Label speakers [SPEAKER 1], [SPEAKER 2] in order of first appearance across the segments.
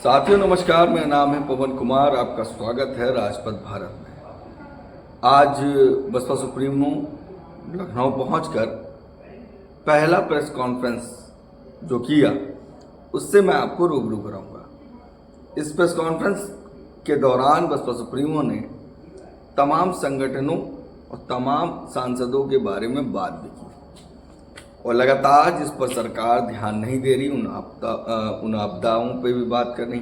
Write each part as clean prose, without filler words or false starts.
[SPEAKER 1] साथियों नमस्कार, मेरा नाम है पवन कुमार। आपका स्वागत है राजपथ भारत में। आज बसपा सुप्रीमो लखनऊ पहुंचकर पहला प्रेस कॉन्फ्रेंस जो किया उससे मैं आपको रूबरू कराऊंगा। इस प्रेस कॉन्फ्रेंस के दौरान बसपा सुप्रीमो ने तमाम संगठनों और तमाम सांसदों के बारे में बात भी की और लगातार जिस पर सरकार ध्यान नहीं दे रही उन आपदाओं पे भी बात कर रही,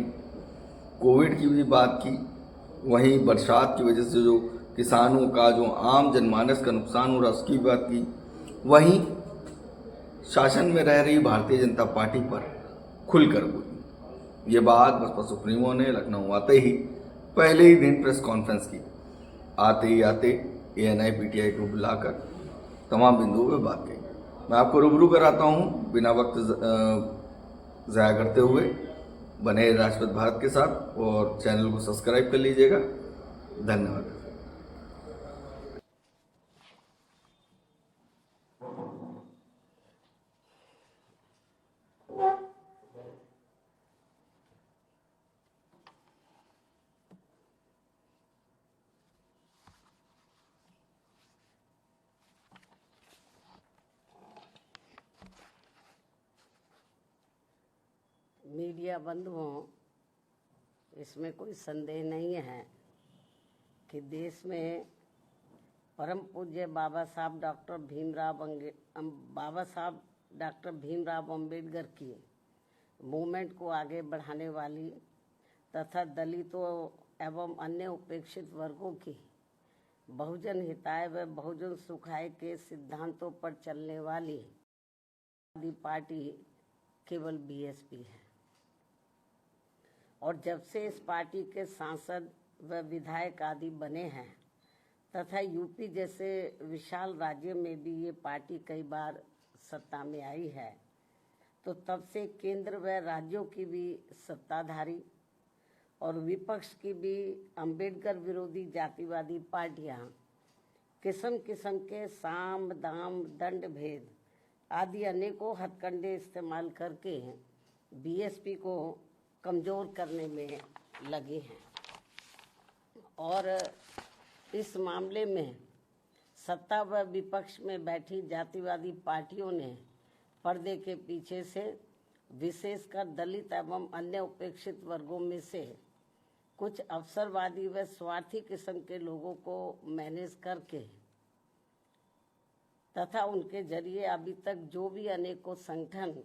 [SPEAKER 1] कोविड की भी बात की, वहीं बरसात की वजह से जो किसानों का, जो आम जनमानस का नुकसान हो रहा उसकी भी बात की, वहीं शासन में रह रही भारतीय जनता पार्टी पर खुलकर बोली। ये बात बसपा सुप्रीमो ने लखनऊ आते ही पहले ही दिन प्रेस कॉन्फ्रेंस की। आते ही आते एएनआई पीटीआई को बुलाकर तमाम बिंदुओं पर बात कही। मैं आपको रूबरू कराता हूँ बिना वक्त ज़ाया करते हुए। बने राजपथ भारत के साथ और चैनल को सब्सक्राइब कर लीजिएगा। धन्यवाद।
[SPEAKER 2] मीडिया बंधुओं, इसमें कोई संदेह नहीं है कि देश में परम पूज्य बाबा साहब डॉक्टर भीमराव अम्बेडकर की मूवमेंट को आगे बढ़ाने वाली तथा दलितों एवं अन्य उपेक्षित वर्गों की बहुजन हिताय व बहुजन सुखाय के सिद्धांतों पर चलने वाली पार्टी केवल बीएसपी है। और जब से इस पार्टी के सांसद व विधायक आदि बने हैं तथा यूपी जैसे विशाल राज्य में भी ये पार्टी कई बार सत्ता में आई है, तो तब से केंद्र व राज्यों की भी सत्ताधारी और विपक्ष की भी अंबेडकर विरोधी जातिवादी पार्टियां किस्म किस्म के साम दाम दंड भेद आदि अनेकों हथकंडे इस्तेमाल करके बीएसपी को कमज़ोर करने में लगे हैं। और इस मामले में सत्ता व विपक्ष में बैठी जातिवादी पार्टियों ने पर्दे के पीछे से विशेषकर दलित एवं अन्य उपेक्षित वर्गों में से कुछ अवसरवादी व स्वार्थी किस्म के लोगों को मैनेज करके तथा उनके जरिए अभी तक जो भी अनेकों संगठन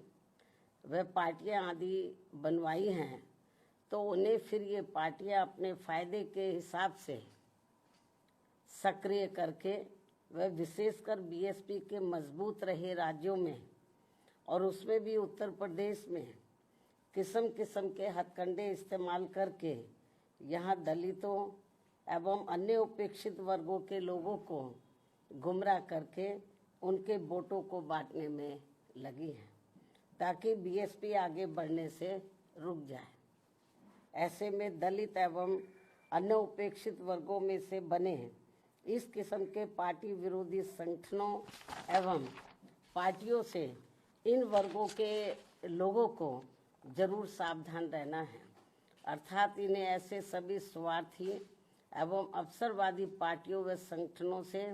[SPEAKER 2] व पार्टियां आदि बनवाई हैं, तो उन्हें फिर ये पार्टियां अपने फायदे के हिसाब से सक्रिय करके व विशेषकर बीएसपी के मजबूत रहे राज्यों में और उसमें भी उत्तर प्रदेश में किस्म किस्म के हथकंडे इस्तेमाल करके यहाँ दलितों एवं अन्य उपेक्षित वर्गों के लोगों को गुमराह करके उनके वोटों को बांटने में लगी है ताकि बीएसपी आगे बढ़ने से रुक जाए। ऐसे में दलित एवं अन्य उपेक्षित वर्गों में से बने इस किस्म के पार्टी विरोधी संगठनों एवं पार्टियों से इन वर्गों के लोगों को जरूर सावधान रहना है, अर्थात इन्हें ऐसे सभी स्वार्थी एवं अवसरवादी पार्टियों व संगठनों से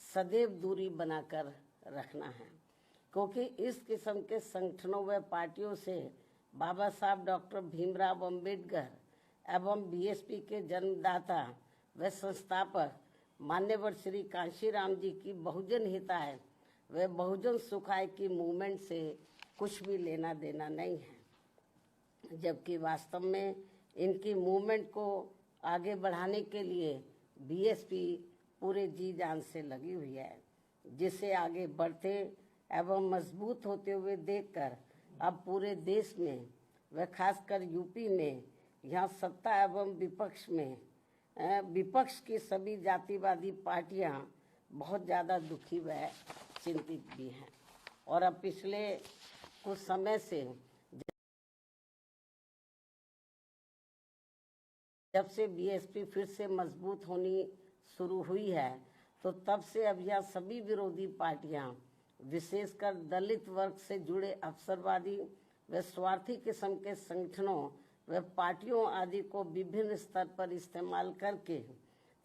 [SPEAKER 2] सदैव दूरी बनाकर रखना है, क्योंकि इस किस्म के संगठनों व पार्टियों से बाबा साहब डॉक्टर भीमराव अम्बेडकर एवं बीएसपी के जन्मदाता व संस्थापक मान्यवर श्री कांशीराम जी की बहुजन हिताय व बहुजन सुखाय की मूवमेंट से कुछ भी लेना देना नहीं है, जबकि वास्तव में इनकी मूवमेंट को आगे बढ़ाने के लिए बीएसपी पूरे जी जान से लगी हुई है, जिसे आगे बढ़ते एवं मजबूत होते हुए देखकर अब पूरे देश में व खासकर यूपी में यहाँ सत्ता एवं विपक्ष की सभी जातिवादी पार्टियां बहुत ज़्यादा दुखी व चिंतित भी हैं। और अब पिछले कुछ समय से जब से बीएसपी फिर से मजबूत होनी शुरू हुई है, तो तब से अब यह सभी विरोधी पार्टियां विशेषकर दलित वर्ग से जुड़े अवसरवादी व स्वार्थी किस्म के संगठनों व पार्टियों आदि को विभिन्न स्तर पर इस्तेमाल करके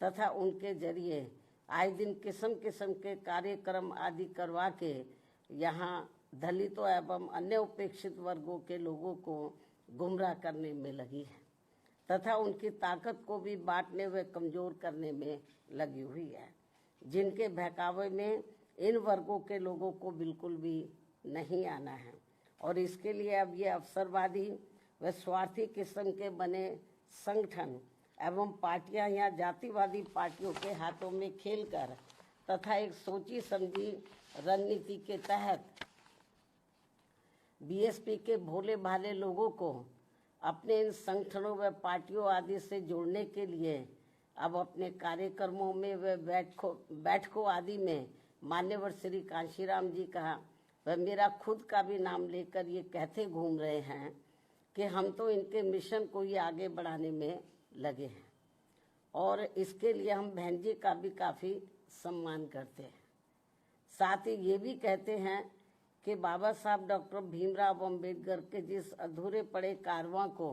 [SPEAKER 2] तथा उनके जरिए आए दिन किस्म किस्म के कार्यक्रम आदि करवा के यहाँ दलितों एवं अन्य उपेक्षित वर्गों के लोगों को गुमराह करने में लगी है तथा उनकी ताकत को भी बांटने व कमजोर करने में लगी हुई है, जिनके बहकावे में इन वर्गों के लोगों को बिल्कुल भी नहीं आना है। और इसके लिए अब ये अवसरवादी व स्वार्थी किस्म के बने संगठन एवं पार्टियां या जातिवादी पार्टियों के हाथों में खेलकर तथा एक सोची समझी रणनीति के तहत बीएसपी के भोले भाले लोगों को अपने इन संगठनों व पार्टियों आदि से जोड़ने के लिए अब अपने कार्यक्रमों में व बैठकों आदि में मान्यवर श्री कांशीराम जी का व मेरा खुद का भी नाम लेकर ये कहते घूम रहे हैं कि हम तो इनके मिशन को ही आगे बढ़ाने में लगे हैं और इसके लिए हम बहन जी का भी काफ़ी सम्मान करते हैं। साथ ही ये भी कहते हैं कि बाबा साहब डॉक्टर भीमराव अंबेडकर के जिस अधूरे पड़े कारवां को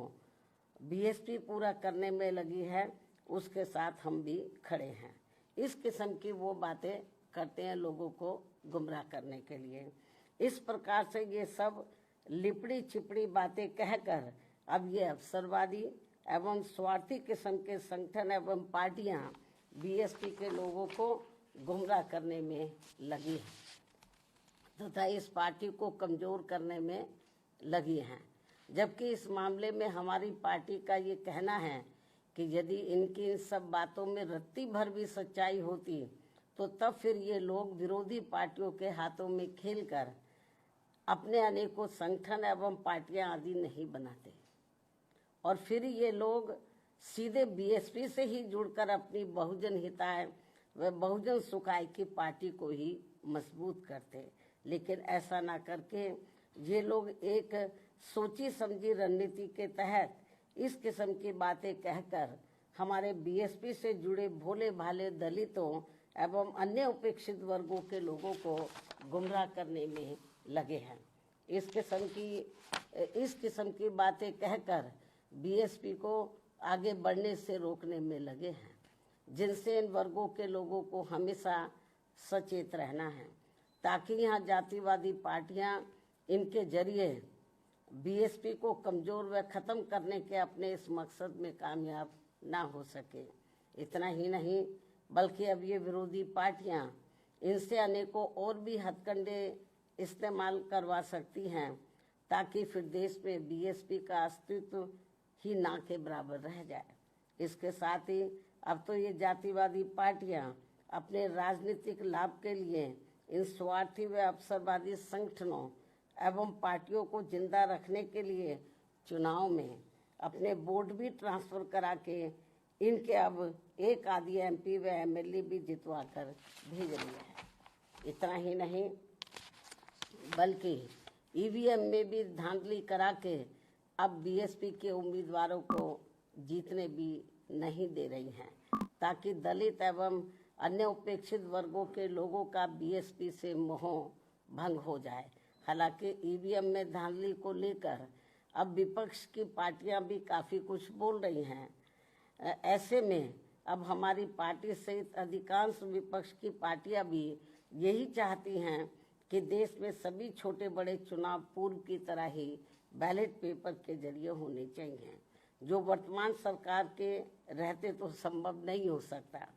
[SPEAKER 2] बीएसपी पूरा करने में लगी है उसके साथ हम भी खड़े हैं। इस किस्म की वो बातें करते हैं लोगों को गुमराह करने के लिए। इस प्रकार से ये सब लिपड़ी चिपड़ी बातें कहकर अब ये अवसरवादी एवं स्वार्थी किस्म के संगठन एवं पार्टियां बीएसपी के लोगों को गुमराह करने में लगी है तथा इस पार्टी को कमजोर करने में लगी हैं, जबकि इस मामले में हमारी पार्टी का ये कहना है कि यदि इनकी इन सब बातों में रत्ती भर भी सच्चाई होती तो तब फिर ये लोग विरोधी पार्टियों के हाथों में खेलकर अपने अनेकों संगठन एवं पार्टियां आदि नहीं बनाते और फिर ये लोग सीधे बीएसपी से ही जुड़कर अपनी बहुजन हिताय व बहुजन सुखाय की पार्टी को ही मजबूत करते। लेकिन ऐसा ना करके ये लोग एक सोची समझी रणनीति के तहत इस किस्म की बातें कहकर हमारे बीएसपी से जुड़े भोले भाले दलितों एवं अन्य उपेक्षित वर्गों के लोगों को गुमराह करने में लगे हैं। इस किस्म की बातें कहकर बीएसपी को आगे बढ़ने से रोकने में लगे हैं, जिनसे इन वर्गों के लोगों को हमेशा सचेत रहना है ताकि यहाँ जातिवादी पार्टियां इनके जरिए बीएसपी को कमजोर व ख़त्म करने के अपने इस मकसद में कामयाब ना हो सके। इतना ही नहीं बल्कि अब ये विरोधी पार्टियां इनसे अनेकों और भी हथकंडे इस्तेमाल करवा सकती हैं ताकि फिर देश में बीएसपी का अस्तित्व ही ना के बराबर रह जाए। इसके साथ ही अब तो ये जातिवादी पार्टियां अपने राजनीतिक लाभ के लिए इन स्वार्थी व अवसरवादी संगठनों एवं पार्टियों को जिंदा रखने के लिए चुनाव में अपने वोट भी ट्रांसफर करा के इनके अब एक आधी एमपी व एमएलए भी जितवा कर भेज रही है। इतना ही नहीं बल्कि ईवीएम में भी धांधली करा के अब बीएसपी के उम्मीदवारों को जीतने भी नहीं दे रही हैं ताकि दलित एवं अन्य उपेक्षित वर्गों के लोगों का बीएसपी से मोह भंग हो जाए। हालांकि ईवीएम में धांधली को लेकर अब विपक्ष की पार्टियां भी काफ़ी कुछ बोल रही हैं। ऐसे में अब हमारी पार्टी सहित अधिकांश विपक्ष की पार्टियां भी यही चाहती हैं कि देश में सभी छोटे बड़े चुनाव पूर्व की तरह ही बैलेट पेपर के जरिए होने चाहिए, जो वर्तमान सरकार के रहते तो संभव नहीं हो सकता।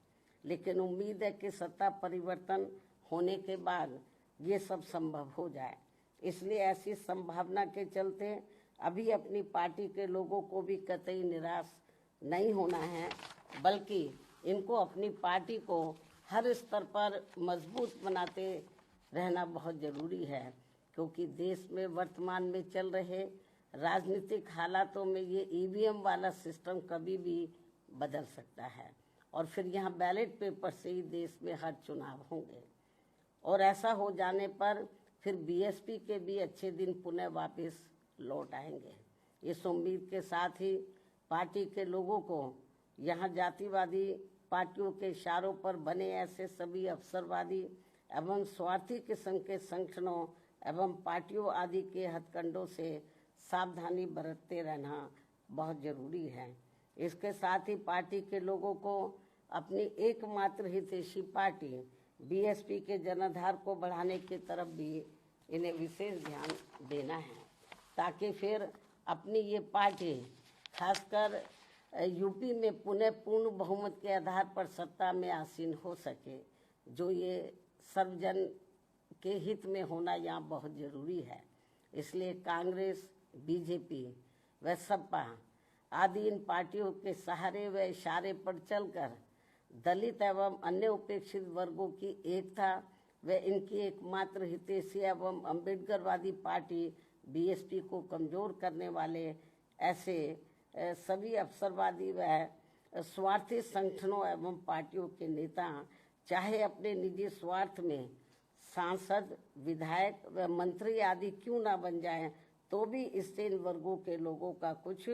[SPEAKER 2] लेकिन उम्मीद है कि सत्ता परिवर्तन होने के बाद ये सब संभव हो जाए। इसलिए ऐसी संभावना के चलते अभी अपनी पार्टी के लोगों को भी कतई निराश नहीं होना है, बल्कि इनको अपनी पार्टी को हर स्तर पर मजबूत बनाते रहना बहुत ज़रूरी है, क्योंकि देश में वर्तमान में चल रहे राजनीतिक हालातों में ये ईवीएम वाला सिस्टम कभी भी बदल सकता है और फिर यहाँ बैलेट पेपर से ही देश में हर चुनाव होंगे और ऐसा हो जाने पर फिर बीएसपी के भी अच्छे दिन पुनः वापस लौट आएंगे। इस उम्मीद के साथ ही पार्टी के लोगों को यहाँ जातिवादी पार्टियों के इशारों पर बने ऐसे सभी अवसरवादी एवं स्वार्थी किस्म के संगठनों एवं पार्टियों आदि के हथकंडों से सावधानी बरतते रहना बहुत जरूरी है। इसके साथ ही पार्टी के लोगों को अपनी एकमात्र हितैषी पार्टी बीएसपी के जनाधार को बढ़ाने की तरफ भी इन्हें विशेष ध्यान देना है, ताकि फिर अपनी ये पार्टी खासकर यूपी में पुनः पूर्ण बहुमत के आधार पर सत्ता में आसीन हो सके, जो ये सर्वजन के हित में होना यहाँ बहुत जरूरी है। इसलिए कांग्रेस, बीजेपी व सपा आदि इन पार्टियों के सहारे व इशारे पर चलकर दलित एवं अन्य उपेक्षित वर्गों की एकता व इनकी एकमात्र हितैषी एवं अम्बेडकरवादी पार्टी बीएसपी को कमजोर करने वाले ऐसे सभी अवसरवादी व स्वार्थी संगठनों एवं पार्टियों के नेता चाहे अपने निजी स्वार्थ में सांसद, विधायक व मंत्री आदि क्यों ना बन जाएं, तो भी इससे इन वर्गों के लोगों का कुछ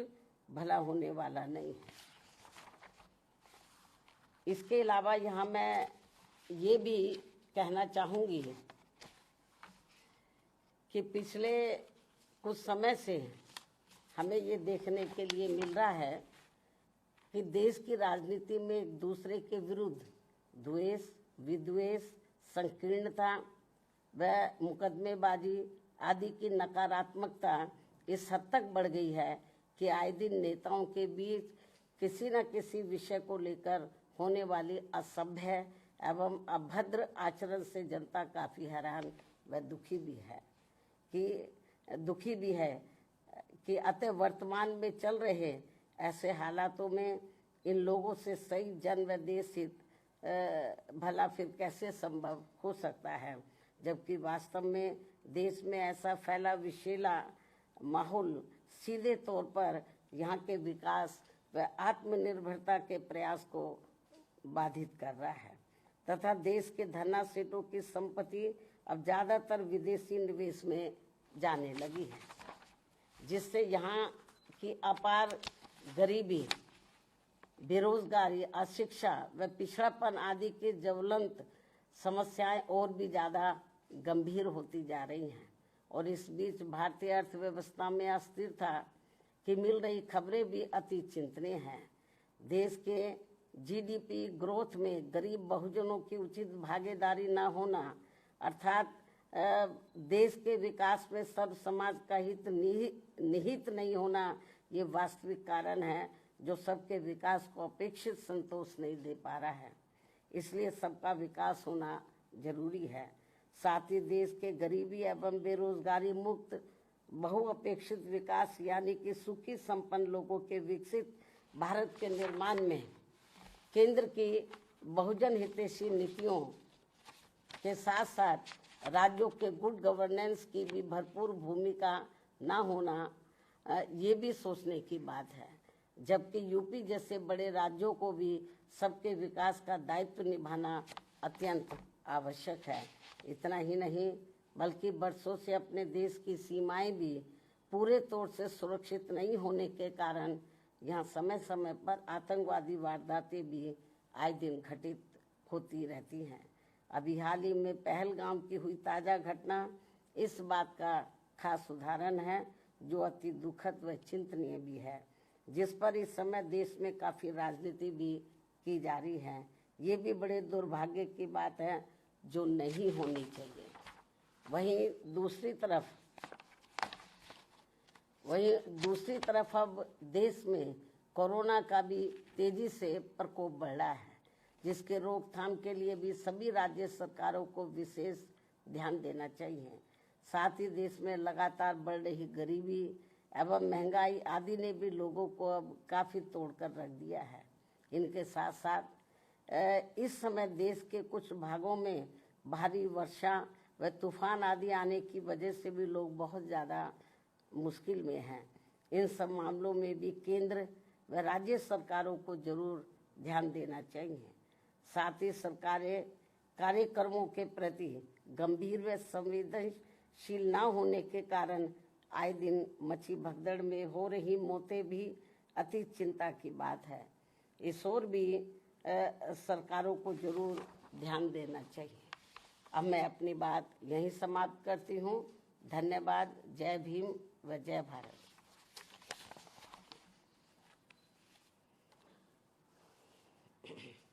[SPEAKER 2] भला होने वाला नहीं है। इसके अलावा यहाँ मैं ये भी कहना चाहूँगी कि पिछले कुछ समय से हमें ये देखने के लिए मिल रहा है कि देश की राजनीति में एक दूसरे के विरुद्ध द्वेष, विद्वेष, संकीर्णता व मुकदमेबाजी आदि की नकारात्मकता इस हद तक बढ़ गई है कि आए दिन नेताओं के बीच किसी न किसी विषय को लेकर होने वाली असभ्य एवं अभद्र आचरण से जनता काफ़ी हैरान व दुखी भी है कि अतः वर्तमान में चल रहे ऐसे हालातों में इन लोगों से सही जन व देश हित भला फिर कैसे संभव हो सकता है, जबकि वास्तव में देश में ऐसा फैला विषैला माहौल सीधे तौर पर यहाँ के विकास व आत्मनिर्भरता के प्रयास को बाधित कर रहा है तथा देश के धनासेठों की संपत्ति अब ज़्यादातर विदेशी निवेश में जाने लगी है, जिससे यहाँ की अपार गरीबी, बेरोजगारी, अशिक्षा व पिछड़ापन आदि की ज्वलंत समस्याएं और भी ज़्यादा गंभीर होती जा रही हैं। और इस बीच भारतीय अर्थव्यवस्था में अस्थिरता की मिल रही खबरें भी अति चिंतनीय हैं। देश के जीडीपी ग्रोथ में गरीब बहुजनों की उचित भागीदारी न होना अर्थात देश के विकास में सब समाज का हित निहित नहीं होना, ये वास्तविक कारण है जो सबके विकास को अपेक्षित संतोष नहीं दे पा रहा है। इसलिए सबका विकास होना जरूरी है। साथ ही देश के गरीबी एवं बेरोजगारी मुक्त बहुअपेक्षित विकास यानी कि सुखी संपन्न लोगों के विकसित भारत के निर्माण में केंद्र की बहुजन हितैषी नीतियों के साथ साथ राज्यों के गुड गवर्नेंस की भी भरपूर भूमिका न होना ये भी सोचने की बात है, जबकि यूपी जैसे बड़े राज्यों को भी सबके विकास का दायित्व निभाना अत्यंत आवश्यक है। इतना ही नहीं बल्कि वर्षों से अपने देश की सीमाएं भी पूरे तौर से सुरक्षित नहीं होने के कारण यहाँ समय समय पर आतंकवादी वारदातें भी आए दिन घटित होती रहती हैं। अभी हाल ही में पहलगाम की हुई ताज़ा घटना इस बात का खास उदाहरण है, जो अति दुखद व चिंतनीय भी है, जिस पर इस समय देश में काफ़ी राजनीति भी की जा रही है। ये भी बड़े दुर्भाग्य की बात है जो नहीं होनी चाहिए। वहीं दूसरी तरफ अब देश में कोरोना का भी तेजी से प्रकोप बढ़ रहा है, जिसके रोकथाम के लिए भी सभी राज्य सरकारों को विशेष ध्यान देना चाहिए। साथ ही देश में लगातार बढ़ रही गरीबी एवं महंगाई आदि ने भी लोगों को अब काफ़ी तोड़कर रख दिया है। इनके साथ साथ इस समय देश के कुछ भागों में भारी वर्षा व तूफान आदि आने की वजह से भी लोग बहुत ज़्यादा मुश्किल में हैं। इन सब मामलों में भी केंद्र व राज्य सरकारों को जरूर ध्यान देना चाहिए। साथ ही सरकारें कार्यक्रमों के प्रति गंभीर व संवेदनशील न होने के कारण आए दिन मच्छी भगदड़ में हो रही मौतें भी अति चिंता की बात है। इस ओर भी सरकारों को जरूर ध्यान देना चाहिए। अब मैं अपनी बात यहीं समाप्त करती हूँ। धन्यवाद। जय भीम व जय भारत। हैं।